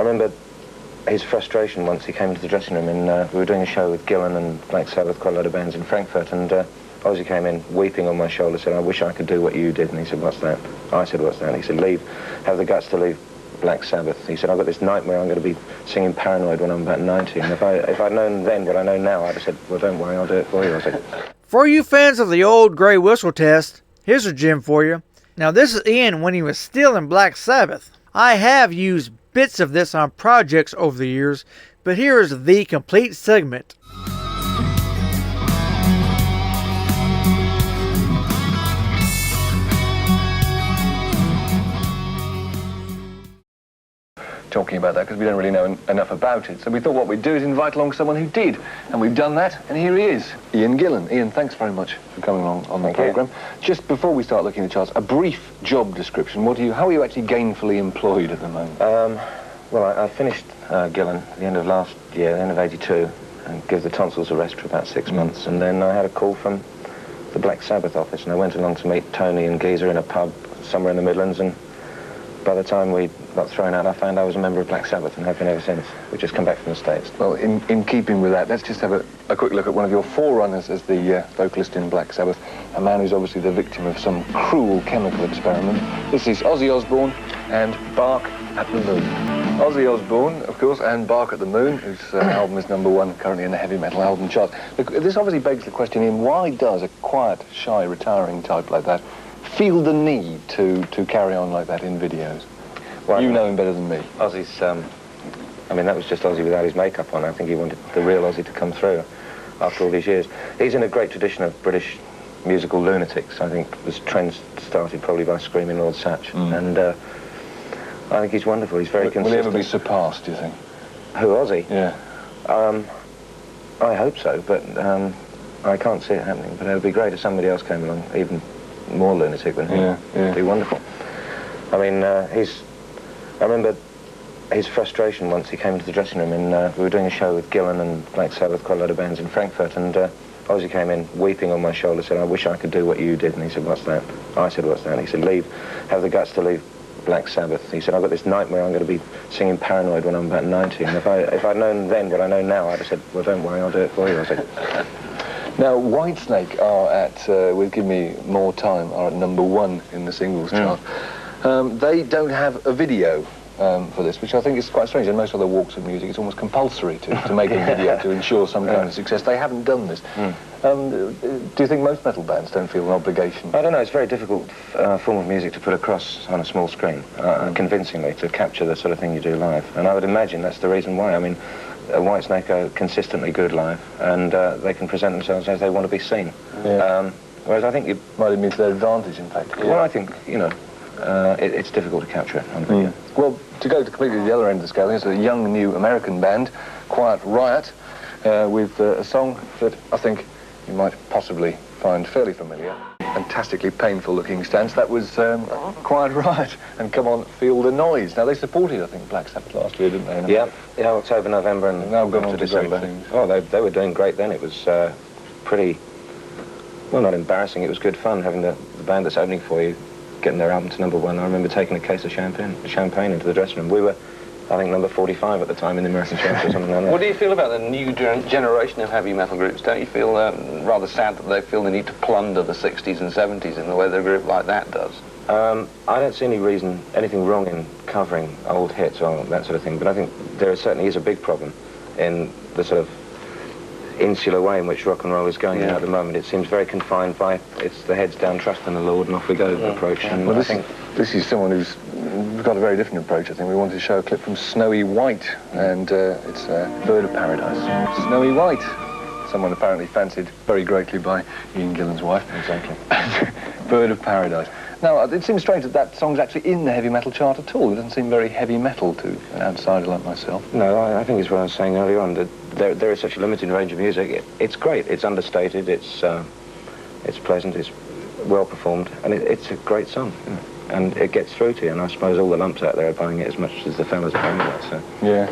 remember his frustration once he came into the dressing room, and we were doing a show with Gillan and Black Sabbath, quite a lot of bands in Frankfurt, and Ozzy came in weeping on my shoulder, said, "I wish I could do what you did." And he said, "What's that?" I said, "What's that?" He said, "Have the guts to leave Black Sabbath." He said, "I've got this nightmare I'm going to be singing Paranoid when I'm about 90. And if I'd known then what I know now, I'd have said, well, don't worry, I'll do it for you." I said, for you fans of the old Grey Whistle test, here's a gem for you. Now this is Ian when he was still in Black Sabbath. I have used bits of this on projects over the years, but here is the complete segment. Talking about that because we don't really know enough about it. So we thought what we'd do is invite along someone who did, and we've done that, and here he is, Ian Gillan. Ian, thanks very much for coming along on the programme. Just before we start looking at the charts, a brief job description. How are you actually gainfully employed at the moment? Well, I finished Gillan at the end of last year, the end of '82, and give the tonsils a rest for about 6 months, and then I had a call from the Black Sabbath office, and I went along to meet Tony and Geezer in a pub somewhere in the Midlands, and by the time we got thrown out, I found I was a member of Black Sabbath and have been ever since. We've just come back from the States. Well, in keeping with that, let's just have a quick look at one of your forerunners as the vocalist in Black Sabbath, a man who's obviously the victim of some cruel chemical experiment. This is Ozzy Osbourne and Bark at the Moon. Ozzy Osbourne, of course, and Bark at the Moon, whose album is #1 currently in the heavy metal album chart. Look, this obviously begs the question, Ian, why does a quiet, shy, retiring type like that feel the need to carry on like that in videos? Well, you know him better than me. Ozzy's, I mean, that was just Ozzy without his makeup on. I think he wanted the real Ozzy to come through after all these years. He's in a great tradition of British musical lunatics. I think this trend started probably by Screaming Lord Satch. And I think he's wonderful. He's very consistent. Will he ever be surpassed, do you think? Who, Ozzy? Yeah. I hope so, but I can't see it happening. But it would be great if somebody else came along, even more lunatic than him. Yeah. It'd be wonderful. I mean, I remember his frustration once he came into the dressing room, and we were doing a show with Gillan and Black Sabbath, quite a lot of bands in Frankfurt, and Ozzy came in weeping on my shoulder, said, "I wish I could do what you did." And he said, "What's that?" I said, "What's that?" He said, "Have the guts to leave Black Sabbath." He said, "I've got this nightmare I'm going to be singing Paranoid when I'm about 90. And if I'd known then what I know now, I'd have said, well, don't worry, I'll do it for you." I said. Now, Whitesnake are at, with Give Me More Time, are at #1 in the singles chart. They don't have a video for this, which I think is quite strange. In most other walks of music, it's almost compulsory to make a video to ensure some kind of success. They haven't done this. Do you think most metal bands don't feel an obligation? I don't know. It's a very difficult form of music to put across on a small screen, convincingly, to capture the sort of thing you do live. And I would imagine that's the reason why. I mean, Whitesnake are consistently good live, and they can present themselves as they want to be seen. Yeah. Whereas I think you might have been to their advantage, in fact. Well, I think, you know, it's difficult to capture it on video. Well, to go to completely the other end of the scale, there's a young, new American band, Quiet Riot, with a song that I think you might possibly find fairly familiar. Fantastically painful-looking stance. That was Quiet Riot, and Come On, Feel the Noise. Now, they supported, I think, Black Sabbath last year, didn't they? Yeah, October, November, and now gone on to December. Oh, they were doing great then. It was pretty, well, not embarrassing. It was good fun having the band that's opening for you getting their album to #1. I remember taking a case of champagne into the dressing room. We were, I think, number 45 at the time in the American charts or something like that. What do you feel about the new generation of heavy metal groups? Don't you feel rather sad that they feel the need to plunder the 60s and 70s in the way that a group like that does? I don't see anything wrong in covering old hits or that sort of thing, but I think there certainly is a big problem in the sort of insular way in which rock and roll is going at the moment. It seems very confined by it's the heads down, trust in the Lord, and off we go approach. And well, this is someone who's got a very different approach. I think we wanted to show a clip from Snowy White, and it's Bird of Paradise. Snowy White, someone apparently fancied very greatly by Ian Gillan's wife. Exactly. Bird of Paradise. Now, it seems strange that that song's actually in the heavy metal chart at all. It doesn't seem very heavy metal to an outsider like myself. No, I think it's what I was saying earlier on, that there is such a limited range of music. It's great, it's understated, it's pleasant, it's well performed, and it's a great song. You know? And it gets through to you, and I suppose all the lumps out there are buying it as much as the fellas are buying it, so. Yeah.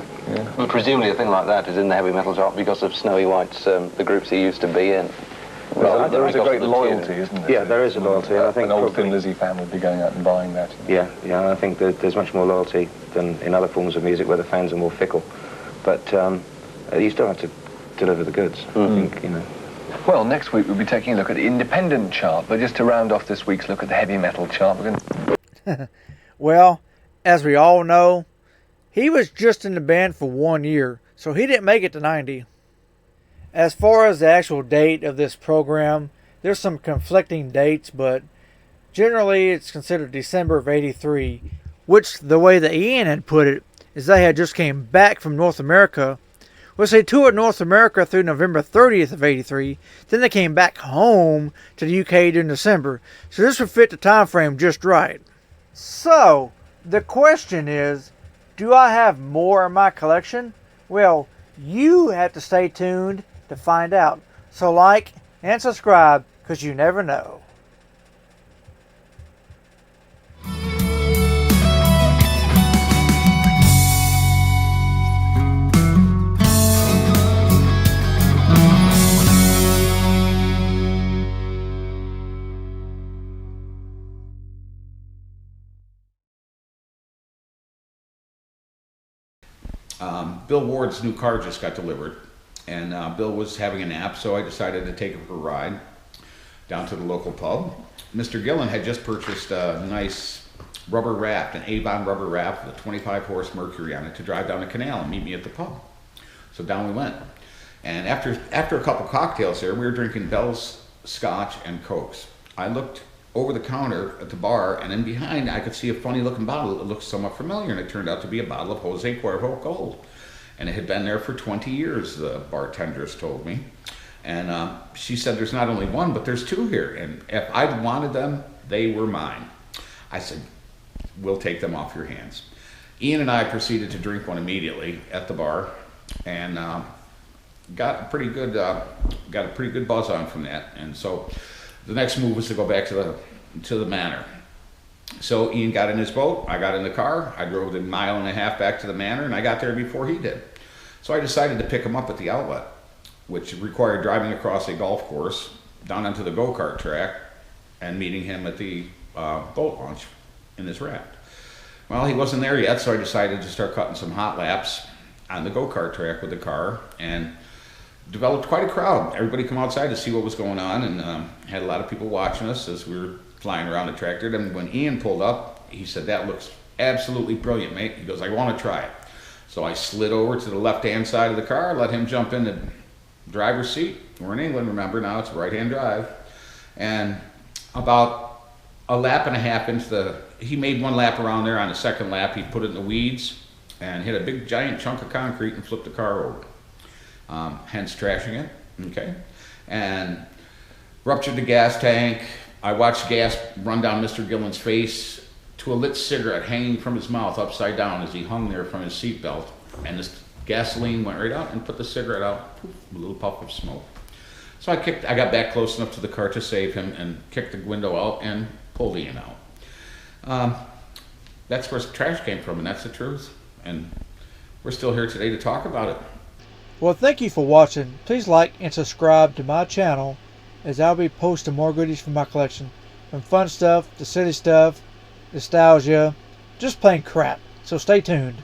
Well, presumably a thing like that is in the heavy metal chart because of Snowy White's, the groups he used to be in. Well, there is a great the loyalty, tune. isn't there? Yeah, there is a loyalty, and I think an old probably- Thin Lizzy fan would be going out and buying that. You know. Yeah, I think that there's much more loyalty than in other forms of music where the fans are more fickle. But you still have to deliver the goods, I think, you know. Well, next week we'll be taking a look at the independent chart, but just to round off this week's look at the heavy metal chart, we're going to... Well, as we all know, he was just in the band for 1 year, so he didn't make it to 90. As far as the actual date of this program, there's some conflicting dates, but generally it's considered December of 83, which the way that Ian had put it is they had just came back from North America. Well, they toured North America through November 30th of 83, then they came back home to the UK during December, so this would fit the time frame just right. So, the question is, do I have more in my collection? Well, you have to stay tuned to find out. So like and subscribe, because you never know. Bill Ward's new car just got delivered, and Bill was having a nap, so I decided to take him for a ride down to the local pub. Mr. Gillan had just purchased a nice rubber raft, an Avon rubber raft with a 25 horse Mercury on it to drive down the canal and meet me at the pub. So down we went. And after a couple cocktails there, we were drinking Bell's Scotch and Cokes. I looked over the counter at the bar, and then behind I could see a funny looking bottle that looked somewhat familiar, and it turned out to be a bottle of Jose Cuervo Gold. And it had been there for 20 years, the bartenders told me. And she said, there's not only one, but there's two here. And if I'd wanted them, they were mine. I said, we'll take them off your hands. Ian and I proceeded to drink one immediately at the bar, and got a pretty good buzz on from that. And so the next move was to go back to the manor. So Ian got in his boat, I got in the car, I drove the 1.5 miles back to the manor, and I got there before he did. So I decided to pick him up at the outlet, which required driving across a golf course, down onto the go-kart track, and meeting him at the boat launch in his raft. Well, he wasn't there yet, so I decided to start cutting some hot laps on the go-kart track with the car, and developed quite a crowd. Everybody come outside to see what was going on, and had a lot of people watching us as we were flying around the tractor. And when Ian pulled up, he said, that looks absolutely brilliant, mate. He goes, I want to try it. So I slid over to the left-hand side of the car, let him jump in the driver's seat. We're in England, remember, now it's right-hand drive. And about a lap and a half he made one lap around there. On the second lap, he put it in the weeds and hit a big giant chunk of concrete and flipped the car over. Hence trashing it, okay? And ruptured the gas tank. I watched gas run down Mr. Gillan's face to a lit cigarette hanging from his mouth upside down as he hung there from his seatbelt. And this gasoline went right out and put the cigarette out, poof, a little puff of smoke. So I got back close enough to the car to save him and kicked the window out and pulled Ian out. That's where the trash came from, and that's the truth. And we're still here today to talk about it. Well, thank you for watching. Please like and subscribe to my channel, as I'll be posting more goodies from my collection. From fun stuff to silly stuff, nostalgia, just plain crap. So stay tuned.